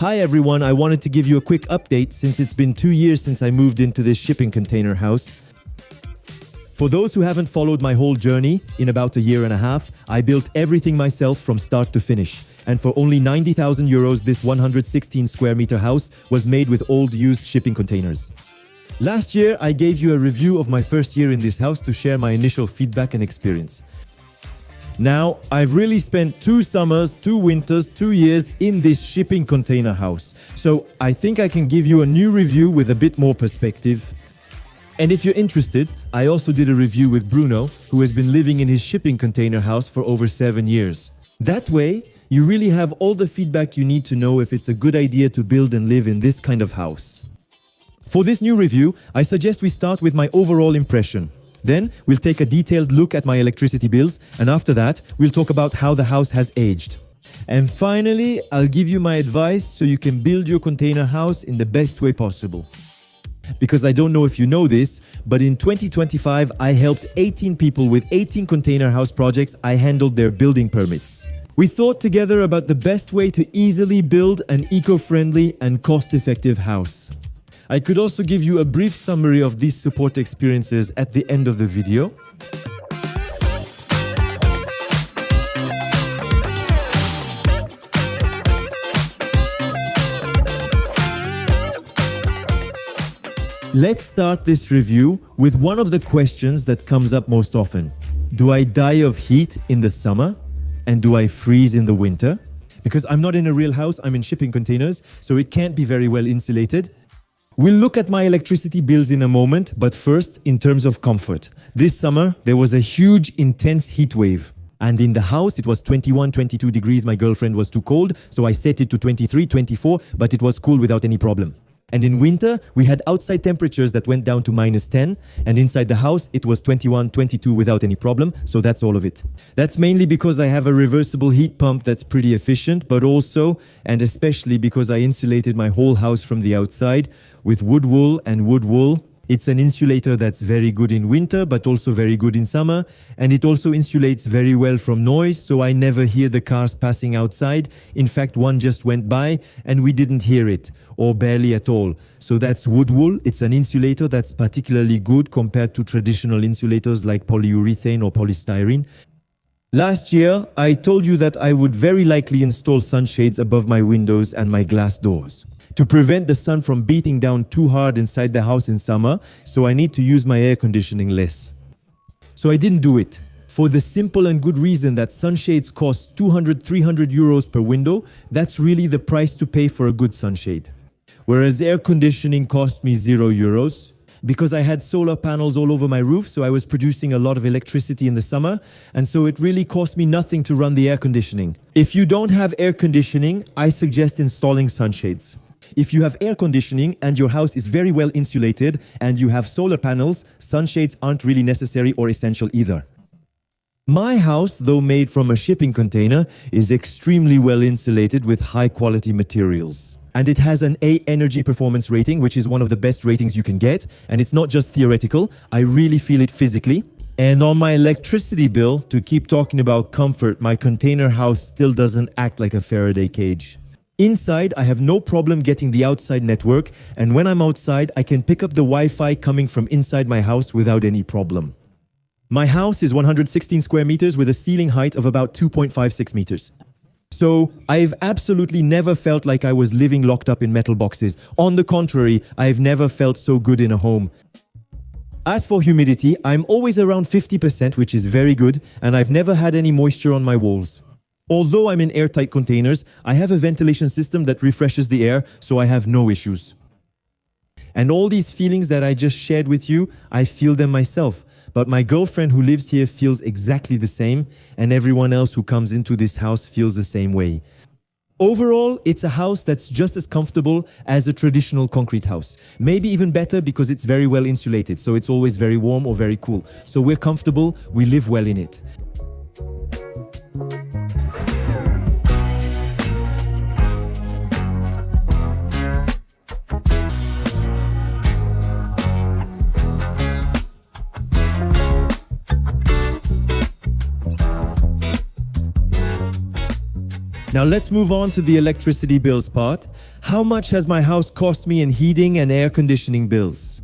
Hi everyone, I wanted to give you a quick update since it's been 2 years since I moved into this shipping container house. For those who haven't followed my whole journey, in about a year and a half, I built everything myself from start to finish. And for only 90,000 euros, this 116 square meter house was made with old used shipping containers. Last year, I gave you a review of my first year in this house to share my initial feedback and experience. Now, I've really spent 2 summers, 2 winters, 2 years in this shipping container house. So I think I can give you a new review with a bit more perspective. And if you're interested, I also did a review with Bruno, who has been living in his shipping container house for over 7 years. That way, you really have all the feedback you need to know if it's a good idea to build and live in this kind of house. For this new review, I suggest we start with my overall impression. Then, we'll take a detailed look at my electricity bills, and after that, we'll talk about how the house has aged. And finally, I'll give you my advice so you can build your container house in the best way possible. Because I don't know if you know this, but in 2025, I helped 18 people with 18 container house projects. I handled their building permits. We thought together about the best way to easily build an eco-friendly and cost-effective house. I could also give you a brief summary of these support experiences at the end of the video. Let's start this review with one of the questions that comes up most often. Do I die of heat in the summer? And do I freeze in the winter? Because I'm not in a real house, I'm in shipping containers, so it can't be very well insulated. We'll look at my electricity bills in a moment, but first, in terms of comfort. This summer, there was a huge, intense heat wave. And in the house, it was 21, 22 degrees. My girlfriend was too cold, so I set it to 23, 24, but it was cool without any problem. And in winter, we had outside temperatures that went down to -10, and inside the house, it was 21, 22 without any problem, so that's all of it. That's mainly because I have a reversible heat pump that's pretty efficient, but also, and especially because I insulated my whole house from the outside with wood wool and wood wool. It's an insulator that's very good in winter, but also very good in summer. And it also insulates very well from noise, so I never hear the cars passing outside. In fact, one just went by and we didn't hear it, or barely at all. So that's wood wool. It's an insulator that's particularly good compared to traditional insulators like polyurethane or polystyrene. Last year, I told you that I would very likely install sunshades above my windows and my glass doors to prevent the sun from beating down too hard inside the house in summer, so I need to use my air conditioning less. So I didn't do it, for the simple and good reason that sunshades cost 200, 300 euros per window. That's really the price to pay for a good sunshade. Whereas air conditioning cost me 0 euros. Because I had solar panels all over my roof, so I was producing a lot of electricity in the summer, and so it really cost me nothing to run the air conditioning. If you don't have air conditioning, I suggest installing sunshades. If you have air conditioning and your house is very well insulated and you have solar panels, sunshades aren't really necessary or essential either. My house, though made from a shipping container, is extremely well insulated with high quality materials. And it has an A energy performance rating, which is one of the best ratings you can get. And it's not just theoretical, I really feel it physically. And on my electricity bill, to keep talking about comfort, my container house still doesn't act like a Faraday cage. Inside, I have no problem getting the outside network, and when I'm outside, I can pick up the Wi-Fi coming from inside my house without any problem. My house is 116 square meters with a ceiling height of about 2.56 meters. So, I've absolutely never felt like I was living locked up in metal boxes. On the contrary, I've never felt so good in a home. As for humidity, I'm always around 50%, which is very good, and I've never had any moisture on my walls. Although I'm in airtight containers, I have a ventilation system that refreshes the air, so I have no issues. And all these feelings that I just shared with you, I feel them myself. But my girlfriend who lives here feels exactly the same, and everyone else who comes into this house feels the same way. Overall, it's a house that's just as comfortable as a traditional concrete house. Maybe even better because it's very well insulated, so it's always very warm or very cool. So we're comfortable, we live well in it. Now let's move on to the electricity bills part. How much has my house cost me in heating and air conditioning bills?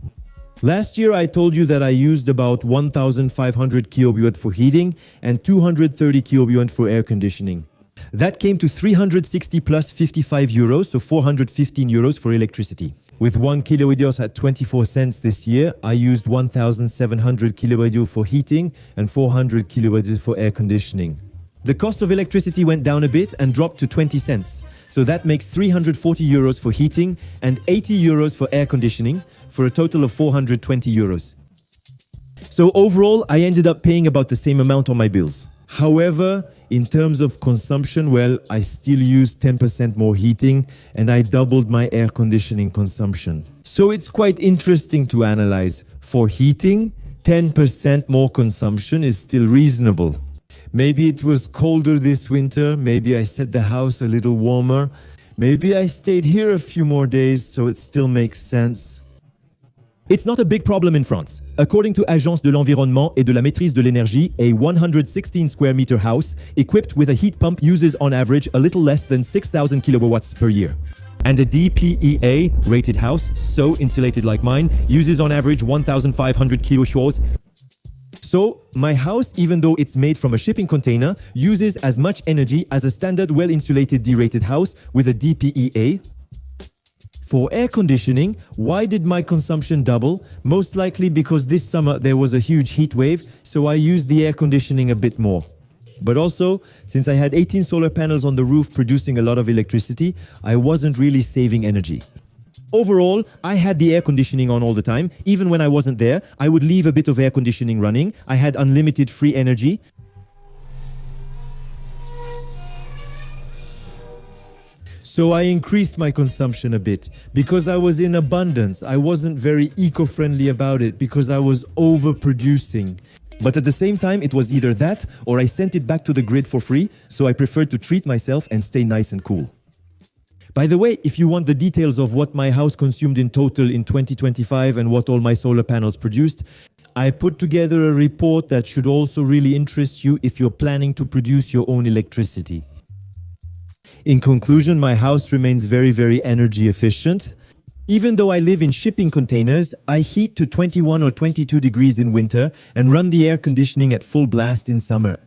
Last year I told you that I used about 1,500 kilowatt for heating and 230 kilowatt for air conditioning. That came to 360 plus 55 euros, so 415 euros for electricity. With 1 kilowatt at 24 cents this year, I used 1,700 kilowatt for heating and 400 kilowatt for air conditioning. The cost of electricity went down a bit and dropped to 20 cents. So that makes 340 euros for heating and 80 euros for air conditioning, for a total of 420 euros. So overall, I ended up paying about the same amount on my bills. However, in terms of consumption, well, I still use 10% more heating and I doubled my air conditioning consumption. So it's quite interesting to analyze. For heating, 10% more consumption is still reasonable. Maybe it was colder this winter, maybe I set the house a little warmer, maybe I stayed here a few more days, so it still makes sense. It's not a big problem in France. According to Agence de l'Environnement et de la Maîtrise de l'Énergie, a 116 square meter house equipped with a heat pump uses on average a little less than 6,000 kilowatts per year. And a DPEA rated house, so insulated like mine, uses on average 1,500 kilowatts. So, my house, even though it's made from a shipping container, uses as much energy as a standard well-insulated D-rated house with a DPEA. For air conditioning, why did my consumption double? Most likely because this summer there was a huge heat wave, so I used the air conditioning a bit more. But also, since I had 18 solar panels on the roof producing a lot of electricity, I wasn't really saving energy. Overall, I had the air conditioning on all the time. Even when I wasn't there, I would leave a bit of air conditioning running. I had unlimited free energy. So I increased my consumption a bit because I was in abundance. I wasn't very eco-friendly about it because I was overproducing. But at the same time, it was either that or I sent it back to the grid for free, so I preferred to treat myself and stay nice and cool. By the way, if you want the details of what my house consumed in total in 2025 and what all my solar panels produced, I put together a report that should also really interest you if you're planning to produce your own electricity. In conclusion, my house remains very energy efficient. Even though I live in shipping containers, I heat to 21 or 22 degrees in winter and run the air conditioning at full blast in summer.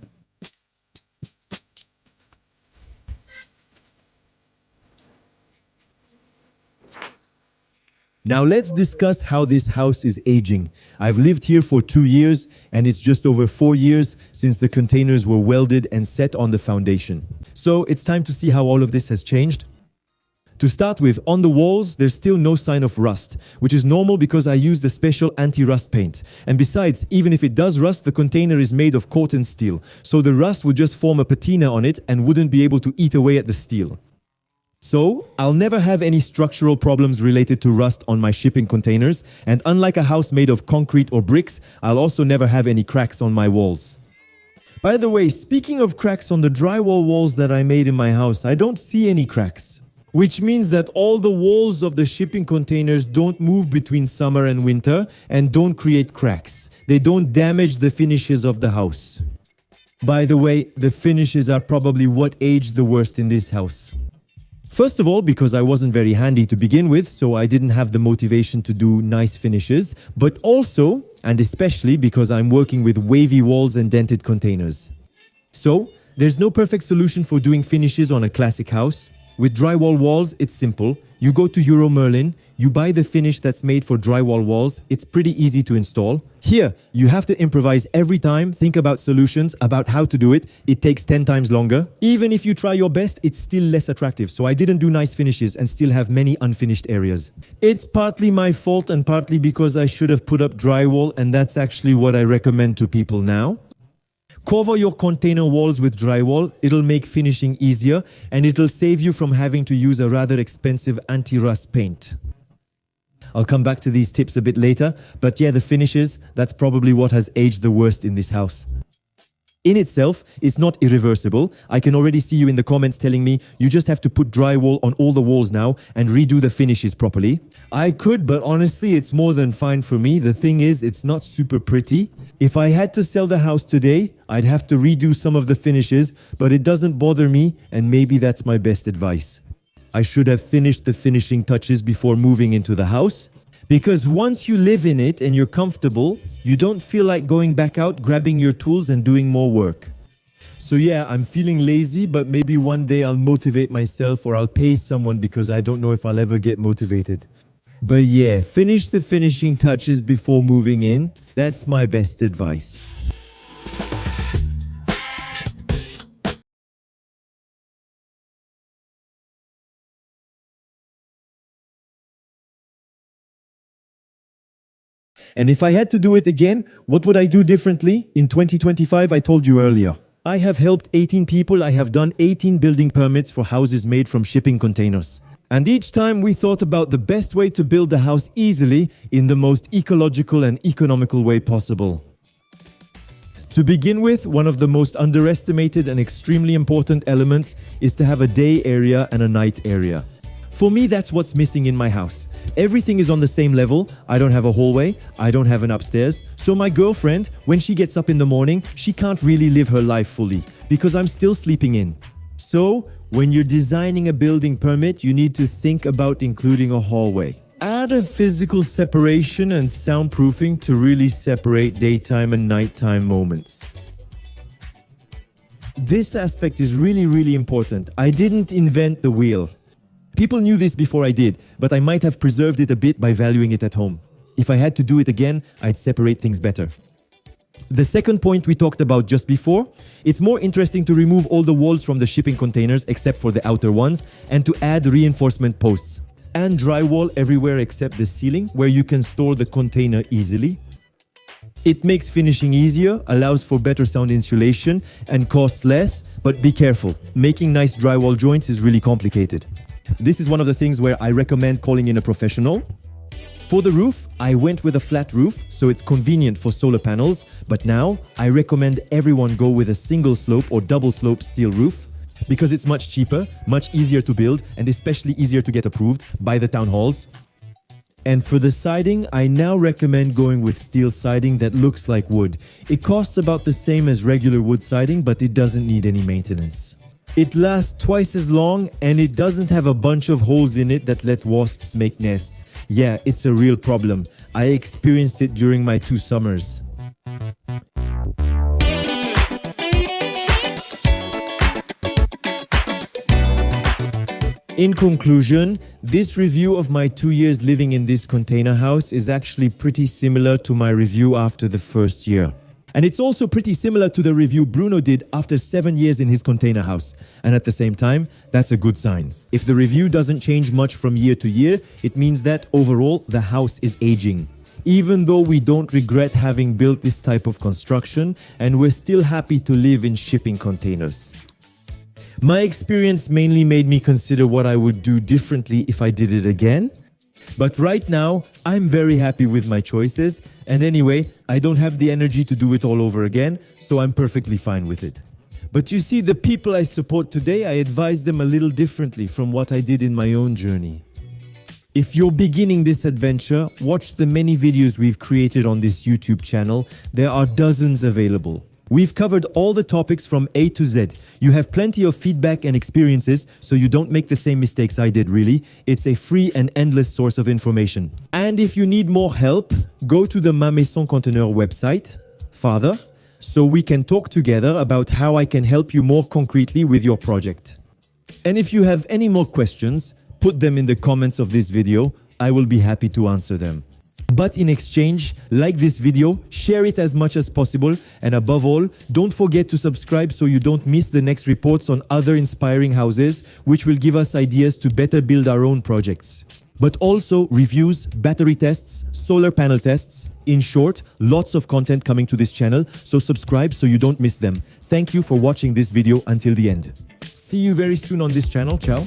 Now let's discuss how this house is aging. I've lived here for 2 years and it's just over 4 years since the containers were welded and set on the foundation. So it's time to see how all of this has changed. To start with, on the walls, there's still no sign of rust, which is normal because I use the special anti-rust paint. And besides, even if it does rust, the container is made of cotton steel, so the rust would just form a patina on it and wouldn't be able to eat away at the steel. So, I'll never have any structural problems related to rust on my shipping containers, and unlike a house made of concrete or bricks, I'll also never have any cracks on my walls. By the way, speaking of cracks on the drywall walls that I made in my house, I don't see any cracks. Which means that all the walls of the shipping containers don't move between summer and winter and don't create cracks. They don't damage the finishes of the house. By the way, the finishes are probably what aged the worst in this house. First of all, because I wasn't very handy to begin with, so I didn't have the motivation to do nice finishes, but also, and especially because I'm working with wavy walls and dented containers. So, there's no perfect solution for doing finishes on a classic house. With drywall walls, it's simple. You go to Euro Merlin, you buy the finish that's made for drywall walls. It's pretty easy to install. Here, you have to improvise every time, think about solutions, about how to do it. It takes 10 times longer. Even if you try your best, it's still less attractive. So I didn't do nice finishes and still have many unfinished areas. It's partly my fault and partly because I should have put up drywall, and that's actually what I recommend to people now. Cover your container walls with drywall. It'll make finishing easier and it'll save you from having to use a rather expensive anti-rust paint. I'll come back to these tips a bit later, but yeah, the finishes, that's probably what has aged the worst in this house. In itself, it's not irreversible. I can already see you in the comments telling me you just have to put drywall on all the walls now and redo the finishes properly. I could, but honestly, it's more than fine for me. The thing is, it's not super pretty. If I had to sell the house today, I'd have to redo some of the finishes, but it doesn't bother me, and maybe that's my best advice. I should have finished the finishing touches before moving into the house. Because once you live in it and you're comfortable, you don't feel like going back out, grabbing your tools and doing more work. So yeah, I'm feeling lazy, but maybe one day I'll motivate myself or I'll pay someone because I don't know if I'll ever get motivated. But yeah, finish the finishing touches before moving in. That's my best advice. And if I had to do it again, what would I do differently? In 2025, I told you earlier. I have helped 18 people. I have done 18 building permits for houses made from shipping containers. And each time we thought about the best way to build a house easily in the most ecological and economical way possible. To begin with, one of the most underestimated and extremely important elements is to have a day area and a night area. For me, that's what's missing in my house. Everything is on the same level. I don't have a hallway. I don't have an upstairs. So my girlfriend, when she gets up in the morning, she can't really live her life fully because I'm still sleeping in. So when you're designing a building permit, you need to think about including a hallway. Add a physical separation and soundproofing to really separate daytime and nighttime moments. This aspect is really important. I didn't invent the wheel. People knew this before I did, but I might have preserved it a bit by valuing it at home. If I had to do it again, I'd separate things better. The second point we talked about just before, it's more interesting to remove all the walls from the shipping containers except for the outer ones and to add reinforcement posts and drywall everywhere except the ceiling where you can store the container easily. It makes finishing easier, allows for better sound insulation and costs less, but be careful. Making nice drywall joints is really complicated. This is one of the things where I recommend calling in a professional. For the roof, I went with a flat roof, so it's convenient for solar panels, but now I recommend everyone go with a single slope or double slope steel roof because it's much cheaper, much easier to build, and especially easier to get approved by the town halls. And for the siding, I now recommend going with steel siding that looks like wood. It costs about the same as regular wood siding, but it doesn't need any maintenance. It lasts twice as long and it doesn't have a bunch of holes in it that let wasps make nests. Yeah, it's a real problem. I experienced it during my 2 summers. In conclusion, this review of my 2 years living in this container house is actually pretty similar to my review after the first year. And it's also pretty similar to the review Bruno did after 7 years in his container house. And at the same time, that's a good sign. If the review doesn't change much from year to year, it means that overall the house is aging. Even though we don't regret having built this type of construction, and we're still happy to live in shipping containers. My experience mainly made me consider what I would do differently if I did it again. But right now, I'm very happy with my choices, and anyway, I don't have the energy to do it all over again, so I'm perfectly fine with it. But you see, the people I support today, I advise them a little differently from what I did in my own journey. If you're beginning this adventure, watch the many videos we've created on this YouTube channel. There are dozens available. We've covered all the topics from A to Z. You have plenty of feedback and experiences, so you don't make the same mistakes I did, really. It's a free and endless source of information. And if you need more help, go to the Ma Maison Conteneur website, Father, so we can talk together about how I can help you more concretely with your project. And if you have any more questions, put them in the comments of this video. I will be happy to answer them. But in exchange, like this video, share it as much as possible, and above all, don't forget to subscribe so you don't miss the next reports on other inspiring houses, which will give us ideas to better build our own projects. But also reviews, battery tests, solar panel tests. In short, lots of content coming to this channel, so subscribe so you don't miss them. Thank you for watching this video until the end. See you very soon on this channel. Ciao.